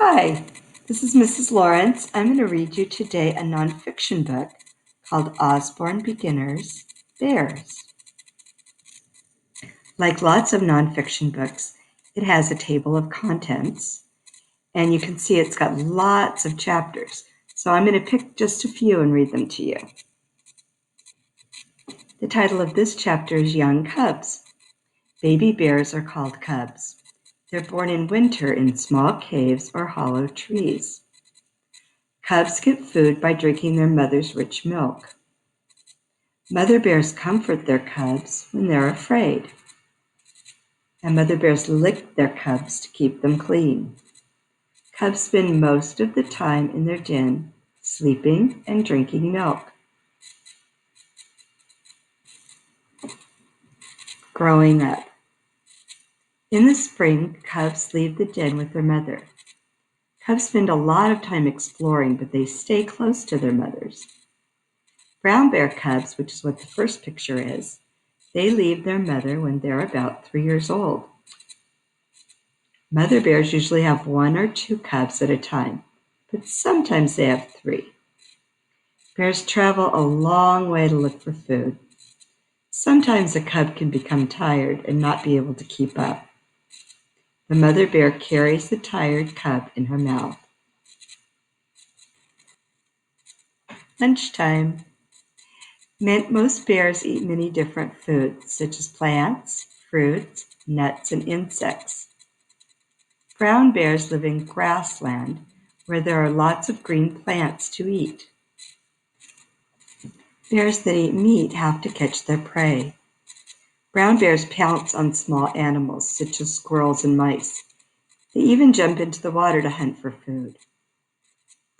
Hi, this is Mrs. Lawrence. I'm going to read you today a nonfiction book called Usborne Beginners, Bears. Like lots of nonfiction books, it has a table of contents, and you can see it's got lots of chapters. So I'm going to pick just a few and read them to you. The title of this chapter is Young Cubs. Baby bears are called cubs. They're born in winter in small caves or hollow trees. Cubs get food by drinking their mother's rich milk. Mother bears comfort their cubs when they're afraid. And mother bears lick their cubs to keep them clean. Cubs spend most of the time in their den, sleeping and drinking milk. Growing up. In the spring, cubs leave the den with their mother. Cubs spend a lot of time exploring, but they stay close to their mothers. Brown bear cubs, which is what the first picture is, they leave their mother when they're about 3 years old. Mother bears usually have 1 or 2 cubs at a time, but sometimes they have 3. Bears travel a long way to look for food. Sometimes a cub can become tired and not be able to keep up. The mother bear carries the tired cub in her mouth. Lunchtime. Most bears eat many different foods, such as plants, fruits, nuts, and insects. Brown bears live in grassland, where there are lots of green plants to eat. Bears that eat meat have to catch their prey. Brown bears pounce on small animals, such as squirrels and mice. They even jump into the water to hunt for food.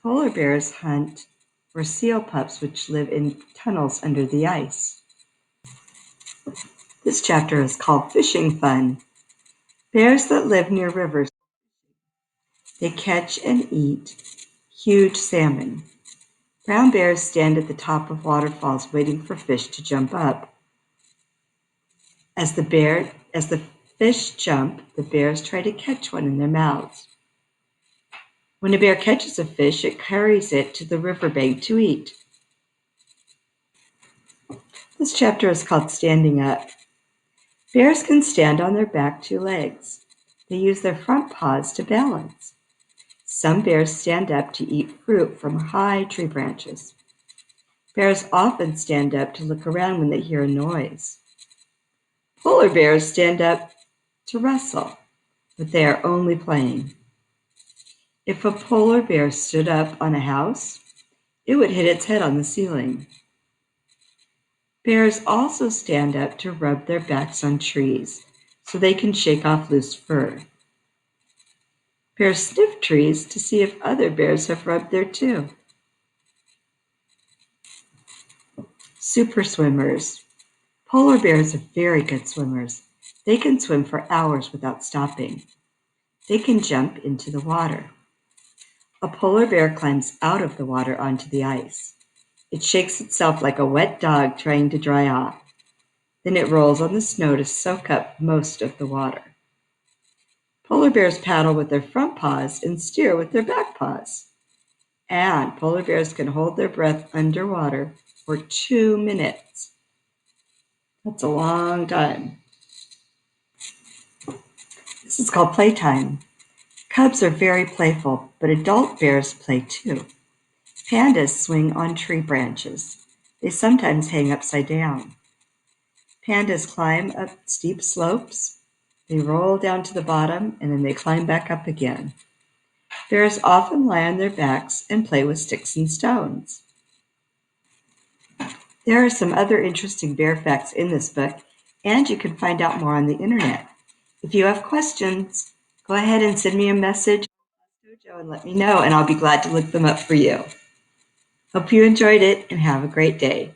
Polar bears hunt for seal pups, which live in tunnels under the ice. This chapter is called Fishing Fun. Bears that live near rivers, they catch and eat huge salmon. Brown bears stand at the top of waterfalls waiting for fish to jump up. As the fish jump, the bears try to catch one in their mouths. When a bear catches a fish, it carries it to the riverbank to eat. This chapter is called Standing Up. Bears can stand on their back 2 legs. They use their front paws to balance. Some bears stand up to eat fruit from high tree branches. Bears often stand up to look around when they hear a noise. Polar bears stand up to wrestle, but they are only playing. If a polar bear stood up on a house, it would hit its head on the ceiling. Bears also stand up to rub their backs on trees so they can shake off loose fur. Bears sniff trees to see if other bears have rubbed there too. Super swimmers. Polar bears are very good swimmers. They can swim for hours without stopping. They can jump into the water. A polar bear climbs out of the water onto the ice. It shakes itself like a wet dog trying to dry off. Then it rolls on the snow to soak up most of the water. Polar bears paddle with their front paws and steer with their back paws. And polar bears can hold their breath underwater for 2 minutes. That's a long time. This is called playtime. Cubs are very playful, but adult bears play too. Pandas swing on tree branches. They sometimes hang upside down. Pandas climb up steep slopes. They roll down to the bottom and then they climb back up again. Bears often lie on their backs and play with sticks and stones. There are some other interesting bear facts in this book, and you can find out more on the internet. If you have questions, go ahead and send me a message on Dojo and let me know, and I'll be glad to look them up for you. Hope you enjoyed it and have a great day.